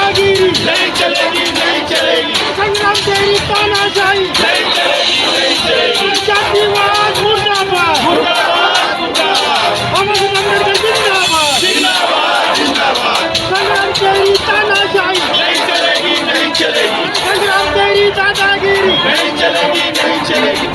दादागिरी नहीं चलेगी, नहीं चलेगी, संग्राम तेरी तानाशाही नहीं चलेगी, नहीं चलेगी, जातिवाद मुर्दाबाद मुर्दाबाद, मुर्दाबाद, अहमदनगर जिंदाबाद जिंदाबाद, जिंदाबाद, संग्राम तेरी तानाशाही नहीं चलेगी, नहीं चलेगी, संग्राम तेरी दादागिरी नहीं चलेगी, नहीं चलेगी।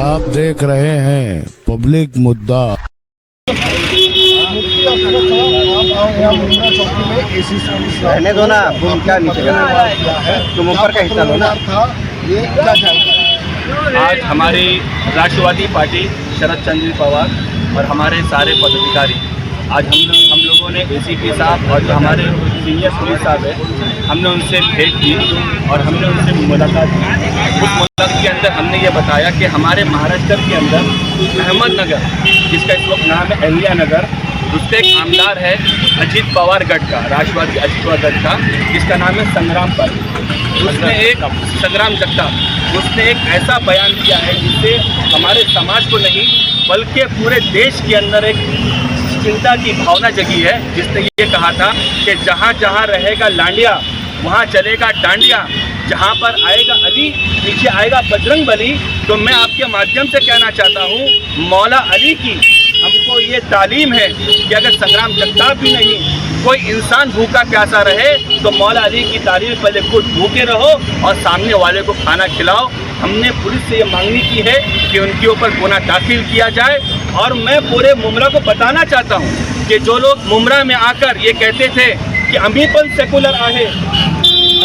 आप देख रहे हैं पब्लिक मुद्दा। रहने दो ना, तुम क्या नीचे तुम ऊपर का हिस्सा लो ना। आज हमारी राष्ट्रवादी पार्टी शरद चंद्र पवार और हमारे सारे पदाधिकारी आज हम लोगों ने एसीपी साहब और जो हमारे सीनियर पुलिस साहब है हमने उनसे भेंट की और हमने उनसे मुलाकात की। उस मुलाकात के अंदर हमने ये बताया कि हमारे महाराष्ट्र के अंदर अहमदनगर, जिसका इस वक्त नाम है अहिल्या नगर, उसका एक आमदार है अजीत पवार गढ़ का, राष्ट्रवादी अजीत पवार गढ़ का, जिसका नाम है संग्राम पर। उसने एक संग्राम जगताप, उसने एक ऐसा बयान दिया है जिससे हमारे समाज को नहीं बल्कि पूरे देश के अंदर एक चिंता की भावना जगी है। जिसने ये कहा था कि जहाँ जहाँ रहेगा लांडिया वहाँ चलेगा डांडिया, जहाँ पर आएगा अली पीछे आएगा बजरंग बली। तो मैं आपके माध्यम से कहना चाहता हूँ मौला अली की हमको ये तालीम है कि अगर संग्राम जगताप भी नहीं कोई इंसान भूखा प्यासा रहे तो मौला अली की तालीम पहले खुद भूखे रहो और सामने वाले को खाना खिलाओ। हमने पुलिस से ये मांगनी की है कि उनके ऊपर गुना दाखिल किया जाए। और मैं पूरे मुमरा को बताना चाहता हूँ कि जो लोग मुमरा में आकर ये कहते थे कि अमी पण सेकुलर आहे,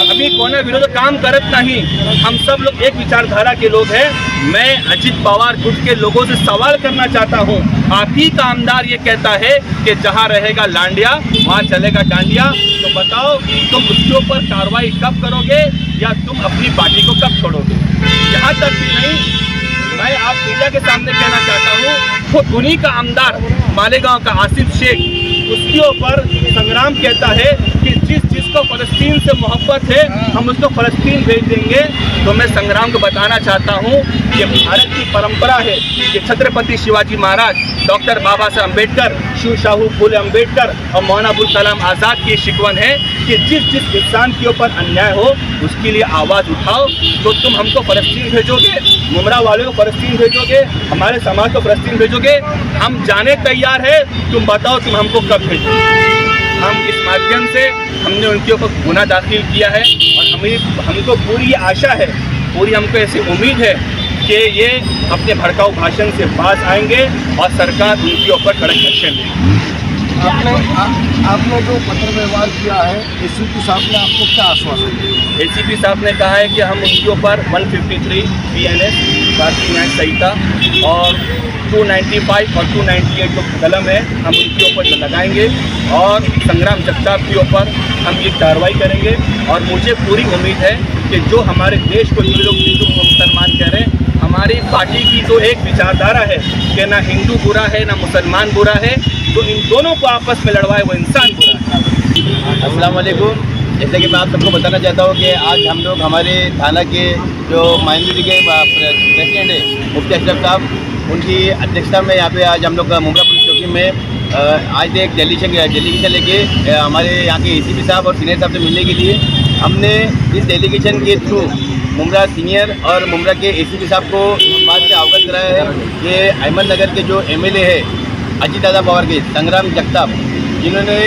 अभी कोना विरोध काम करत नहीं, हम सब लोग एक विचारधारा के लोग हैं। मैं अजीत पवार गुट के लोगों से सवाल करना चाहता हूं, आप ही का आमदार ये कहता है कि जहां रहेगा लांडिया वहां चलेगा डांडिया। तो बताओ तुम उसके ऊपर कार्रवाई कब करोगे या तुम अपनी पार्टी को कब छोड़ोगे? यहाँ तक भी नहीं, मैं आप मीडिया के सामने कहना चाहता हूँ खुद उन्हीं का आमदार मालेगांव का आसिफ शेख, उसके ऊपर संग्राम कहता है कि जिसको फ़लस्तीन से मोहब्बत है हम उसको फ़लस्तीन भेज देंगे। तो मैं संग्राम को बताना चाहता हूँ कि भारत की परंपरा है कि छत्रपति शिवाजी महाराज, डॉक्टर बाबा साहब अम्बेडकर, शिव शाहू फूले अम्बेडकर और मौलाना अबुल कलाम आज़ाद की शिकवन है कि जिस इंसान के ऊपर अन्याय हो उसके लिए आवाज़ उठाओ। तो तुम हमको फ़लस्तीन भेजोगे, मुमरा वालों को फ़लस्तीन भेजोगे, हमारे समाज को फ़लस्तीन भेजोगे, हम जाने तैयार है। तुम बताओ तुम हमको कब भेजोगे? हम इस माध्यम से हमने उनके ऊपर गुना दाखिल किया है और हमको पूरी आशा है, पूरी हमको ऐसी उम्मीद है कि ये अपने भड़काऊ भाषण से बाज आएंगे और सरकार उनके ऊपर कड़क एक्शन लेगी। आपने जो पत्र व्यवहार किया है एसीपी साहब ने आपको क्या आश्वासन दिया? एसीपी साहब ने कहा है कि हम उनके ऊपर 153 BNS भारतीय न्याय संहिता और 295 और 298 जो कलम है हम उनके ऊपर लगाएंगे और संग्राम जगताप के ऊपर हम ये कार्रवाई करेंगे। और मुझे पूरी उम्मीद है कि जो हमारे देश को जो लोग हिंदू मुसलमान कह रहे हैं, हमारी पार्टी की जो एक विचारधारा है कि ना हिंदू बुरा है ना मुसलमान बुरा है, तो इन दोनों को आपस में लड़वाए वो इंसान बुरा है। अस्सलाम वालेकुम। जैसे कि मैं आप सबको बताना चाहता हूँ कि आज हम लोग हमारे थाना के जो माइनॉरिटी के प्रेसिडेंट है मुफ्ती अशरफ साहब, उनकी अध्यक्षता में यहाँ पे आज हम लोग मुमरा पुलिस चौकी में आज एक डेलीगेशन लेके हमारे यहाँ के एसीपी साहब और सीनियर साहब से मिलने के लिए हमने इस डेलीगेशन के थ्रू मुमरा सीनियर और मुमरा के एसीपी साहब को इस बात से अवगत कराया है कि अहमदनगर के जो MLA है अजीत दादा पवार के संग्राम जगताप, जिन्होंने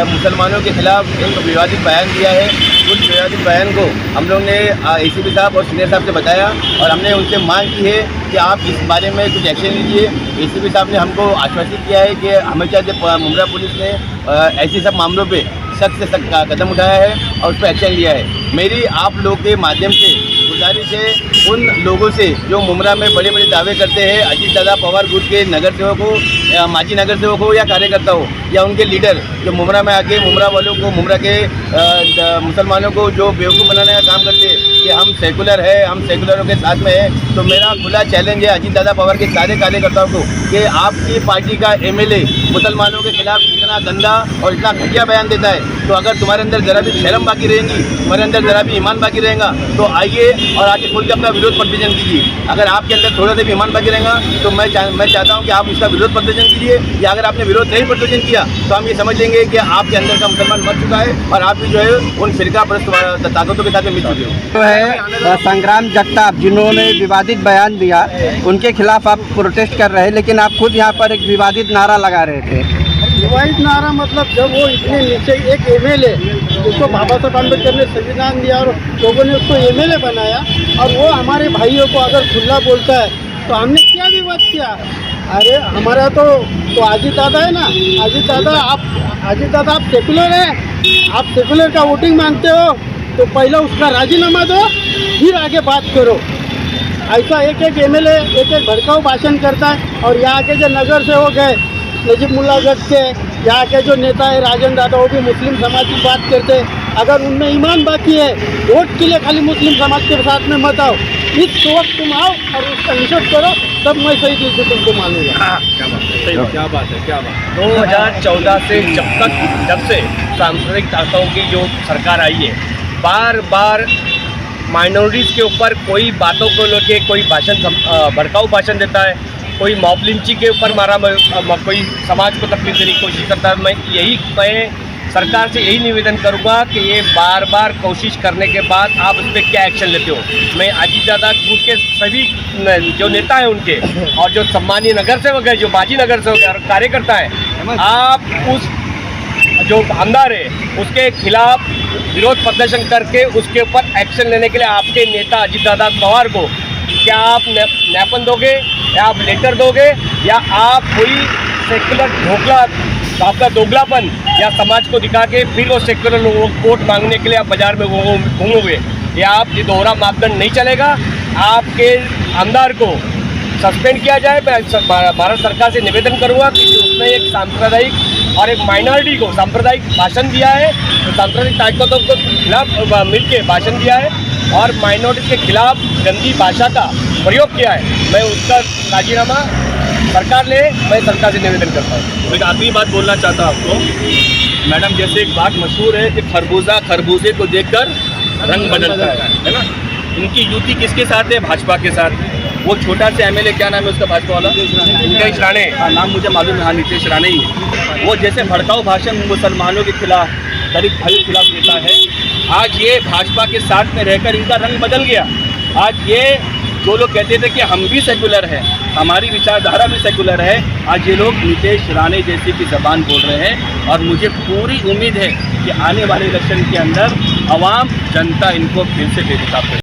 मुसलमानों के खिलाफ एक विवादित बयान दिया है, उस विवादित बयान को हम लोग ने एसीपी साहब और सीनियर साहब से बताया और हमने उनसे मांग की है कि आप इस बारे में कुछ एक्शन लीजिए। एसीपी साहब ने हमको आश्वासित किया है कि हमेशा जब मुमरा पुलिस ने ऐसे सब मामलों पे सख्त से सख्त कदम उठाया है और उस पर एक्शन लिया है। मेरी आप लोग के माध्यम से गुजारिश है उन लोगों से जो मुमरा में बड़े बड़े दावे करते हैं, अजीत दादा पवार गुट के नगर सेवक हो, माजी नगर सेवक हो या कार्यकर्ता हो या उनके लीडर, जो मुमरा में आके मुमरा वालों को, मुमरा के मुसलमानों को जो बेवकूफ़ बनाने का काम करते हैं कि हम सेकुलर है, हम सेकुलरों के साथ में है। तो मेरा खुला चैलेंज है अजीत दादा पवार के सारे कार्यकर्ताओं को कि आपकी पार्टी का MLA मुसलमानों के खिलाफ इतना गंदा और इतना घटिया बयान देता है, तो अगर तुम्हारे अंदर ज़रा भी शर्म बाकी रहेंगी, तुम्हारे अंदर ज़रा भी ईमान बाकी रहेगा, तो आइए और आके खोल के अपना विरोध प्रदर्शन कीजिए। अगर आपके अंदर थोड़ा सा भी ईमान बाकी रहेगा तो मैं चाहता हूँ कि आप उसका विरोध प्रदर्शन कीजिए, या अगर आपने विरोध नहीं प्रदर्शन किया तो हम ये समझ लेंगे कि आपके अंदर का मुसलमान मर चुका है और आप भी जो है उन फिरका परस्त ताकतों के साथ में मिल चुके हो। तो है संग्राम जगताप, जिन्होंने विवादित बयान दिया, उनके खिलाफ आप प्रोटेस्ट कर रहे हैं, लेकिन आप खुद यहाँ पर एक विवादित नारा लगा रहे थे। विवाहित नारा मतलब जब वो इतने नीचे एक एमएलए जिसको बाबा साहब अम्बेडकर ने संविधान दिया और लोगों ने उसको एमएलए बनाया, और वो हमारे भाइयों को अगर खुला बोलता है तो हमने क्या विवाद किया? अरे हमारा तो अजीत दादा है ना, अजीत दादा आप सेकुलर हैं, आप सेकुलर का वोटिंग मांगते हो तो पहले उसका राजीनामा दो, फिर आगे बात करो। ऐसा एक एमएलए एक भड़काऊ भाषण करता है। और यहाँ के जो नगर से हो गए नजीब मुल्ला जग से, यहाँ के जो नेता है राजन दादा, वो भी मुस्लिम समाज की बात करते हैं। अगर उनमें ईमान बाकी है, वोट के लिए खाली मुस्लिम समाज के साथ में मत आओ, इस वक्त तुम आओ और उसका निषेध करो, तब मैं सही दिल से तुमको मानूंगा। क्या बात है, क्या बात। 2014 से जब से सांप्रदायिक ताकतों की जो सरकार आई है, बार बार माइनॉरिटीज़ के ऊपर कोई बातों को लेके कोई भड़काऊ भाषण देता है, कोई मॉब लिंचिंग के ऊपर कोई समाज को तकलीफ देने की कोशिश करता है। मैं सरकार से यही निवेदन करूंगा कि ये बार बार कोशिश करने के बाद आप उस पर क्या एक्शन लेते हो। मैं अजीत दादा ग्रुप के सभी जो नेता हैं उनके और जो सम्मानीय नगर सेवक है, जो बाजी नगर सेवक है और कार्यकर्ता है, आप उस जो आमदार है उसके खिलाफ विरोध प्रदर्शन करके उसके ऊपर एक्शन लेने के लिए आपके नेता अजीत दादा पवार को क्या आप ज्ञापन दोगे, या आप लेटर दोगे, या आप कोई सेकुलर आपका दोगलापन या समाज को दिखा के फिर वो सेकुलर लोगों को वोट मांगने के लिए आप बाजार में घूमोगे, या आप ये दोहरा मापदंड नहीं चलेगा। आपके आमदार को सस्पेंड किया जाए। मैं भारत सरकार से निवेदन करूंगा कि उसने एक सांप्रदायिक और एक माइनॉरिटी को सांप्रदायिक भाषण दिया है, तो सांप्रदायिक ताकतों के खिलाफ मिलकर भाषण दिया है और माइनॉरिटी के खिलाफ गंदी भाषा का प्रयोग किया है, मैं उसका राजीनामा सरकार ले। मैं सरकार से निवेदन करता हूँ। एक आखिरी बात बोलना चाहता हूँ आपको मैडम, जैसे एक बात मशहूर है कि खरबूजा खरबूजे को देखकर रंग बदलता है ना। इनकी युति किसके साथ है? भाजपा के साथ। वो छोटा सा एमएलए, क्या नाम है उसका भाजपा वाला? नीतीश राणे। हाँ, नाम मुझे मालूम है, हाँ नीतीश राणे ही है। वो जैसे भड़काऊ भाषण मुसलमानों के खिलाफ, दलित भाइयों के खिलाफ देता है, आज ये भाजपा के साथ में रहकर इनका रंग बदल गया। आज ये जो लोग कहते थे कि हम भी सेकुलर हैं, हमारी विचारधारा भी सेकुलर है, आज ये लोग नीतीश राणे जैसी की ज़बान बोल रहे हैं। और मुझे पूरी उम्मीद है कि आने वाले इलेक्शन के अंदर आवाम जनता इनको फिर से बेनकाब करेगी।